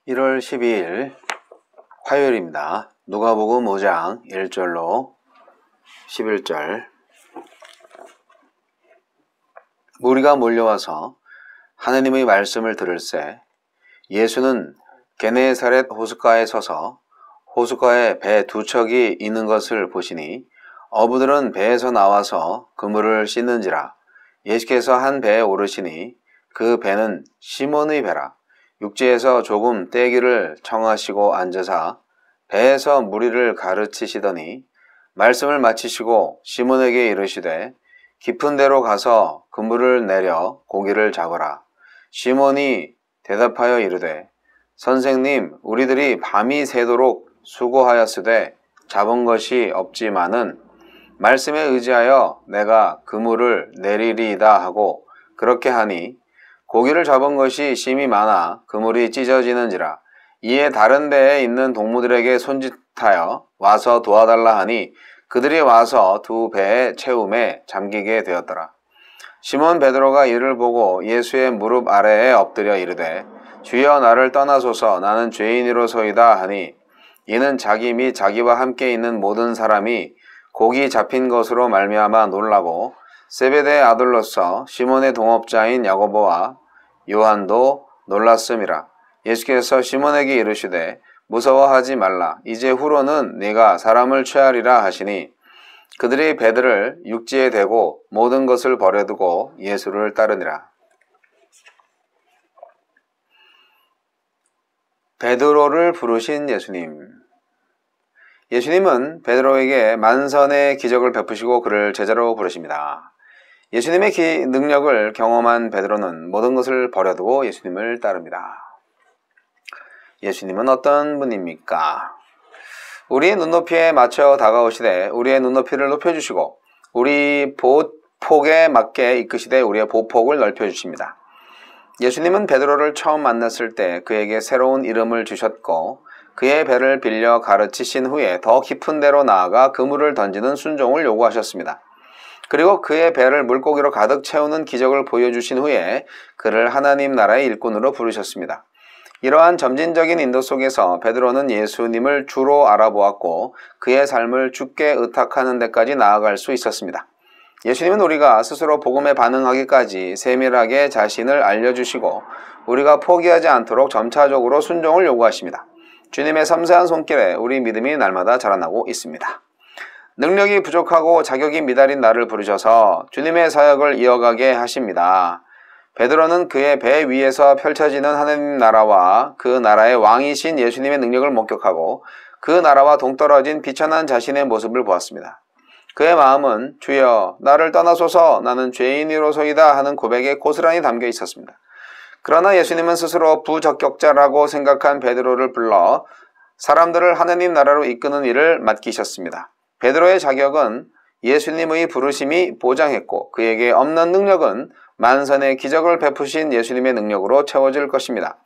1월 12일 화요일입니다. 누가복음 5장 1절로 11절. 무리가 몰려와서 하느님의 말씀을 들을새 예수는 게네사렛 호숫가에 서서 호숫가에 배 두 척이 있는 것을 보시니 어부들은 배에서 나와서 그물을 씻는지라. 예수께서 한 배에 오르시니 그 배는 시몬의 배라. 육지에서 조금 떼기를 청하시고 앉으사 배에서 무리를 가르치시더니 말씀을 마치시고 시몬에게 이르시되 깊은 데로 가서 그물을 내려 고기를 잡으라. 시몬이 대답하여 이르되 선생님, 우리들이 밤이 새도록 수고하였으되 잡은 것이 없지만은 말씀에 의지하여 내가 그물을 내리리이다 하고 그렇게 하니 고기를 잡은 것이 심히 많아 그물이 찢어지는지라. 이에 다른 배에 있는 동무들에게 손짓하여 와서 도와달라 하니 그들이 와서 두 배의 채움에 잠기게 되었더라. 시몬 베드로가 이를 보고 예수의 무릎 아래에 엎드려 이르되 주여 나를 떠나소서 나는 죄인이로소이다 하니 이는 자기 및 자기와 함께 있는 모든 사람이 고기 잡힌 것으로 말미암아 놀라고 세베대의 아들로서 시몬의 동업자인 야고보와 요한도 놀랐음이라. 예수께서 시몬에게 이르시되 무서워하지 말라. 이제 후로는 네가 사람을 취하리라 하시니 그들이 배들을 육지에 대고 모든 것을 버려두고 예수를 따르니라. 베드로를 부르신 예수님. 예수님은 베드로에게 만선의 기적을 베푸시고 그를 제자로 부르십니다. 예수님의 능력을 경험한 베드로는 모든 것을 버려두고 예수님을 따릅니다. 예수님은 어떤 분입니까? 우리의 눈높이에 맞춰 다가오시되 우리의 눈높이를 높여주시고 우리 보폭에 맞게 이끄시되 우리의 보폭을 넓혀주십니다. 예수님은 베드로를 처음 만났을 때 그에게 새로운 이름을 주셨고 그의 배를 빌려 가르치신 후에 더 깊은 데로 나아가 그물을 던지는 순종을 요구하셨습니다. 그리고 그의 배를 물고기로 가득 채우는 기적을 보여주신 후에 그를 하나님 나라의 일꾼으로 부르셨습니다. 이러한 점진적인 인도 속에서 베드로는 예수님을 주로 알아보았고 그의 삶을 주께 의탁하는 데까지 나아갈 수 있었습니다. 예수님은 우리가 스스로 복음에 반응하기까지 세밀하게 자신을 알려주시고 우리가 포기하지 않도록 점차적으로 순종을 요구하십니다. 주님의 섬세한 손길에 우리 믿음이 날마다 자라나고 있습니다. 능력이 부족하고 자격이 미달인 나를 부르셔서 주님의 사역을 이어가게 하십니다. 베드로는 그의 배 위에서 펼쳐지는 하느님 나라와 그 나라의 왕이신 예수님의 능력을 목격하고 그 나라와 동떨어진 비천한 자신의 모습을 보았습니다. 그의 마음은 주여 나를 떠나소서 나는 죄인이로소이다 하는 고백에 고스란히 담겨 있었습니다. 그러나 예수님은 스스로 부적격자라고 생각한 베드로를 불러 사람들을 하느님 나라로 이끄는 일을 맡기셨습니다. 베드로의 자격은 예수님의 부르심이 보장했고 그에게 없는 능력은 만선의 기적을 베푸신 예수님의 능력으로 채워질 것입니다.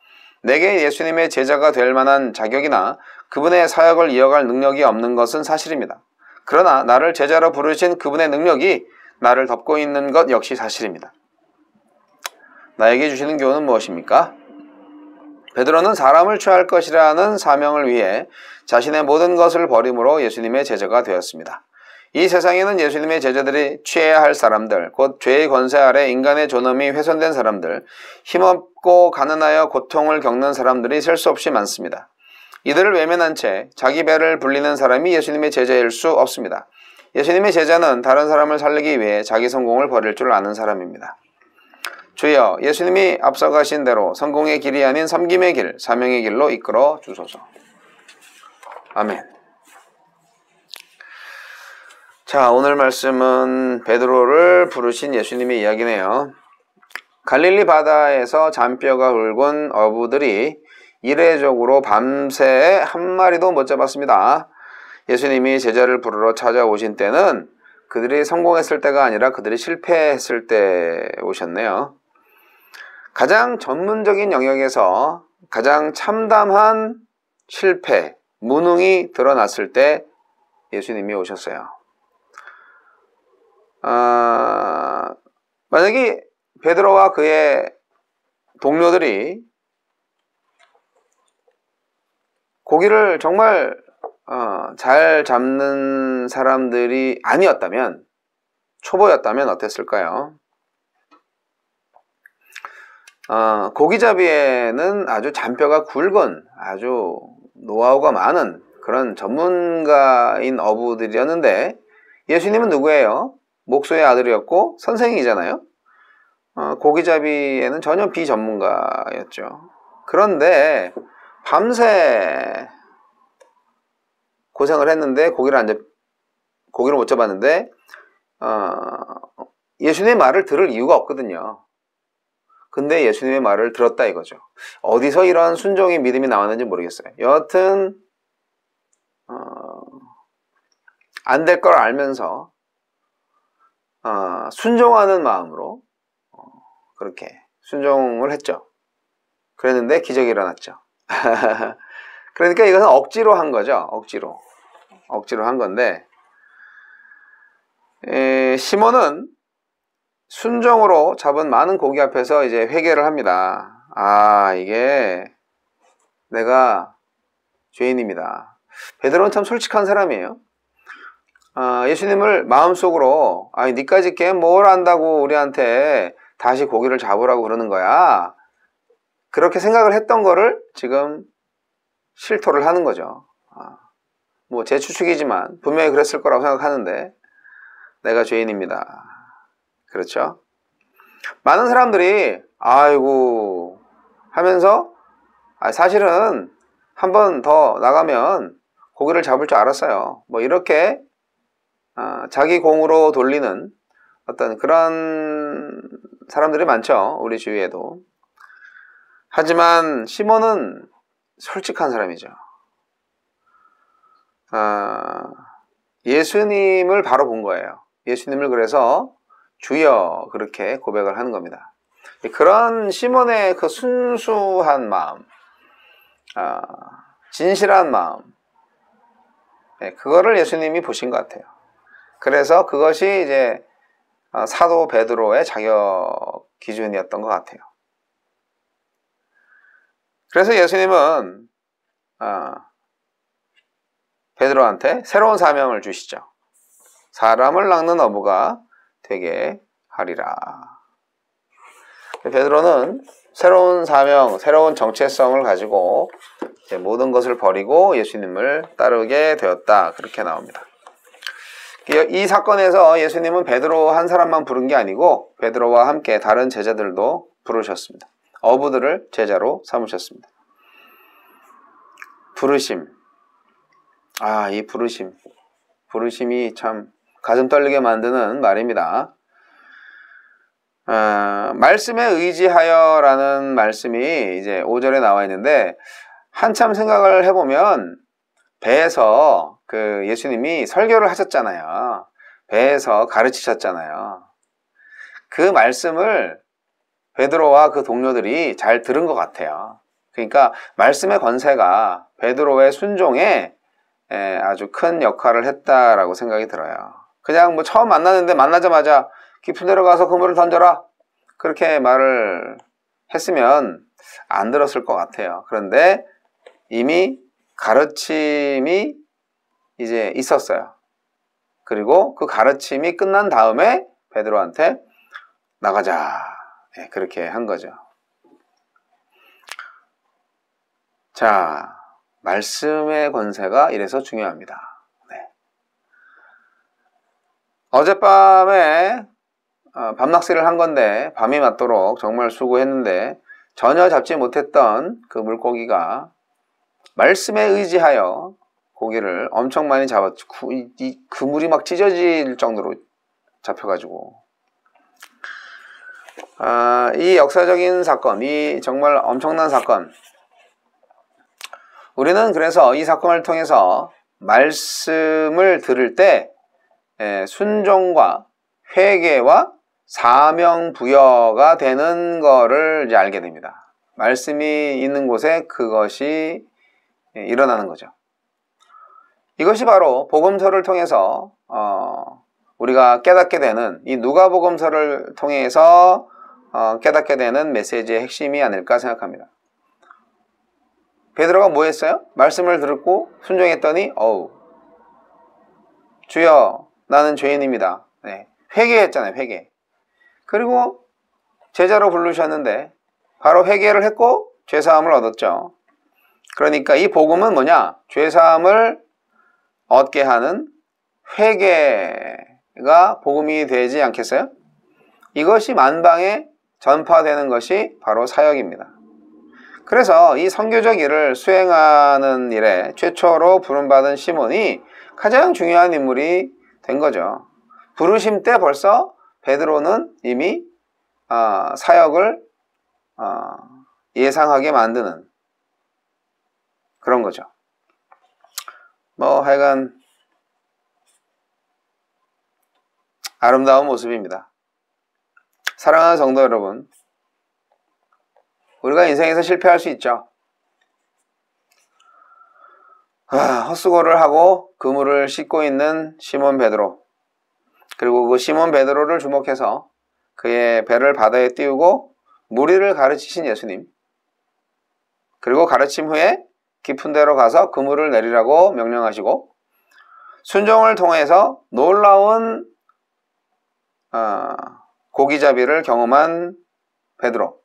내게 예수님의 제자가 될 만한 자격이나 그분의 사역을 이어갈 능력이 없는 것은 사실입니다. 그러나 나를 제자로 부르신 그분의 능력이 나를 덮고 있는 것 역시 사실입니다. 나에게 주시는 교훈은 무엇입니까? 베드로는 사람을 취할 것이라는 사명을 위해 자신의 모든 것을 버림으로 예수님의 제자가 되었습니다. 이 세상에는 예수님의 제자들이 취해야 할 사람들, 곧 죄의 권세 아래 인간의 존엄이 훼손된 사람들, 힘없고 가난하여 고통을 겪는 사람들이 셀 수 없이 많습니다. 이들을 외면한 채 자기 배를 불리는 사람이 예수님의 제자일 수 없습니다. 예수님의 제자는 다른 사람을 살리기 위해 자기 성공을 버릴 줄 아는 사람입니다. 주여, 예수님이 앞서가신 대로 성공의 길이 아닌 섬김의 길, 사명의 길로 이끌어 주소서. 아멘. 자, 오늘 말씀은 베드로를 부르신 예수님의 이야기네요. 갈릴리 바다에서 잔뼈가 굵은 어부들이 이례적으로 밤새 한 마리도 못 잡았습니다. 예수님이 제자를 부르러 찾아오신 때는 그들이 성공했을 때가 아니라 그들이 실패했을 때 오셨네요. 가장 전문적인 영역에서 가장 참담한 실패, 무능이 드러났을 때 예수님이 오셨어요. 만약에 베드로와 그의 동료들이 고기를 정말 잘 잡는 사람들이 아니었다면, 초보였다면 어땠을까요? 고기잡이에는 아주 잔뼈가 굵은, 아주 노하우가 많은 그런 전문가인 어부들이었는데, 예수님은 누구예요? 목소의 아들이었고 선생이잖아요. 고기잡이에는 전혀 비전문가였죠. 그런데 밤새 고생을 했는데 고기를 못 잡았는데 예수님의 말을 들을 이유가 없거든요. 근데 예수님의 말을 들었다 이거죠. 어디서 이런 순종의 믿음이 나왔는지 모르겠어요. 여하튼 안 될 걸 알면서 순종하는 마음으로 그렇게 순종을 했죠. 그랬는데 기적이 일어났죠. 그러니까 이것은 억지로 한 거죠. 억지로 한 건데, 시몬은 순종으로 잡은 많은 고기 앞에서 이제 회개를 합니다. 이게 내가 죄인입니다. 베드로는 참 솔직한 사람이에요. 예수님을 마음속으로 니까짓 게 뭘 안다고 우리한테 다시 고기를 잡으라고 그러는 거야. 그렇게 생각을 했던 거를 지금 실토를 하는 거죠. 뭐 제 추측이지만 분명히 그랬을 거라고 생각하는데, 내가 죄인입니다. 그렇죠? 많은 사람들이 아이고 하면서 사실은 한 번 더 나가면 고기를 잡을 줄 알았어요. 뭐 이렇게 자기 공으로 돌리는 어떤 그런 사람들이 많죠. 우리 주위에도. 하지만 시몬은 솔직한 사람이죠. 예수님을 바로 본 거예요. 예수님을 그래서 주여 그렇게 고백을 하는 겁니다. 그런 시몬의 그 순수한 마음, 진실한 마음, 그거를 예수님이 보신 것 같아요. 그래서 그것이 이제 사도 베드로의 자격 기준이었던 것 같아요. 그래서 예수님은 베드로한테 새로운 사명을 주시죠. 사람을 낚는 어부가 되게 하리라. 베드로는 새로운 사명, 새로운 정체성을 가지고 이제 모든 것을 버리고 예수님을 따르게 되었다. 그렇게 나옵니다. 이 사건에서 예수님은 베드로 한 사람만 부른 게 아니고 베드로와 함께 다른 제자들도 부르셨습니다. 어부들을 제자로 삼으셨습니다. 부르심. 이 부르심이 참 가슴 떨리게 만드는 말입니다. 말씀에 의지하여 라는 말씀이 이제 5절에 나와 있는데, 한참 생각을 해보면 배에서 그 예수님이 설교를 하셨잖아요. 배에서 가르치셨잖아요. 그 말씀을 베드로와 그 동료들이 잘 들은 것 같아요. 그러니까 말씀의 권세가 베드로의 순종에 아주 큰 역할을 했다라고 생각이 들어요. 그냥 뭐 처음 만나는데 만나자마자 깊은 데로 가서 그물을 던져라 그렇게 말을 했으면 안 들었을 것 같아요. 그런데 이미 가르침이 이제 있었어요. 그리고 그 가르침이 끝난 다음에 베드로한테 나가자 그렇게 한 거죠. 자, 말씀의 권세가 이래서 중요합니다. 어젯밤에 밤낚시를 한 건데 밤이 맞도록 정말 수고했는데 전혀 잡지 못했던 그 물고기가 말씀에 의지하여 고기를 엄청 많이 잡았죠. 그물이 막 찢어질 정도로 잡혀가지고 이 역사적인 사건, 이 정말 엄청난 사건, 우리는 그래서 이 사건을 통해서 말씀을 들을 때 순종과 회개와 사명 부여가 되는 거를 이제 알게 됩니다. 말씀이 있는 곳에 그것이 일어나는 거죠. 이것이 바로 복음서를 통해서 우리가 깨닫게 되는, 이 누가복음서를 통해서 깨닫게 되는 메시지의 핵심이 아닐까 생각합니다. 베드로가 뭐 했어요? 말씀을 듣고 순종했더니 주여 나는 죄인입니다. 네. 회개했잖아요. 회개. 그리고 제자로 부르셨는데 바로 회개를 했고 죄사함을 얻었죠. 그러니까 이 복음은 뭐냐? 죄사함을 얻게 하는 회개가 복음이 되지 않겠어요? 이것이 만방에 전파되는 것이 바로 사역입니다. 그래서 이 선교적 일을 수행하는 일에 최초로 부름받은 시몬이 가장 중요한 인물이 된 거죠. 부르심 때 벌써 베드로는 이미 사역을 예상하게 만드는 그런 거죠. 하여간 아름다운 모습입니다. 사랑하는 성도 여러분, 우리가 인생에서 실패할 수 있죠. 헛수고를 하고 그물을 씻고 있는 시몬 베드로, 그리고 그 시몬 베드로를 주목해서 그의 배를 바다에 띄우고 무리를 가르치신 예수님, 그리고 가르침 후에 깊은 데로 가서 그물을 내리라고 명령하시고 순종을 통해서 놀라운 고기잡이를 경험한 베드로,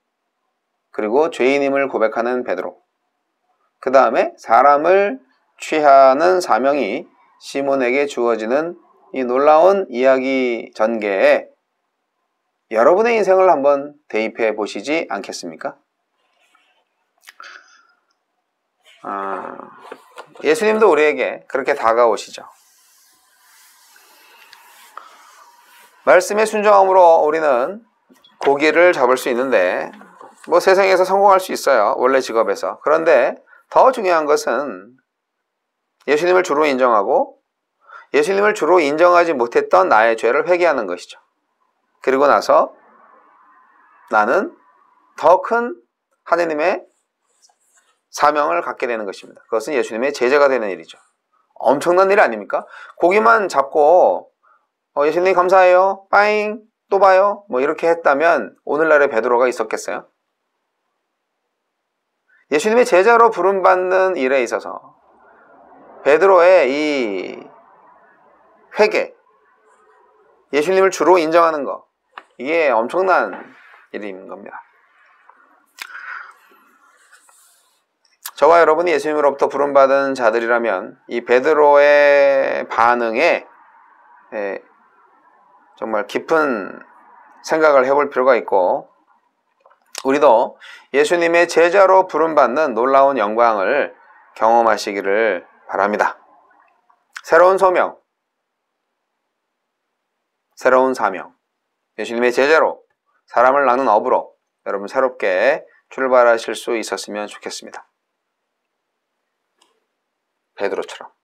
그리고 죄인임을 고백하는 베드로, 그 다음에 사람을 취하는 사명이 시몬에게 주어지는 이 놀라운 이야기 전개에 여러분의 인생을 한번 대입해 보시지 않겠습니까? 예수님도 우리에게 그렇게 다가오시죠. 말씀에 순종함으로 우리는 고기를 잡을 수 있는데 세상에서 성공할 수 있어요. 원래 직업에서. 그런데 더 중요한 것은 예수님을 주로 인정하고 예수님을 주로 인정하지 못했던 나의 죄를 회개하는 것이죠. 그리고 나서 나는 더 큰 하느님의 사명을 갖게 되는 것입니다. 그것은 예수님의 제자가 되는 일이죠. 엄청난 일 아닙니까? 고기만 잡고 예수님 감사해요. 빠잉 또 봐요. 이렇게 했다면 오늘날의 베드로가 있었겠어요? 예수님의 제자로 부름받는 일에 있어서 베드로의 이 회개, 예수님을 주로 인정하는 것, 이게 엄청난 일인 겁니다. 저와 여러분이 예수님으로부터 부름받은 자들이라면 이 베드로의 반응에 정말 깊은 생각을 해볼 필요가 있고, 우리도 예수님의 제자로 부름받는 놀라운 영광을 경험하시기를 바랍니다. 새로운 소명, 새로운 사명, 예수님의 제자로 사람을 낳는 업으로 여러분 새롭게 출발하실 수 있었으면 좋겠습니다. 베드로처럼.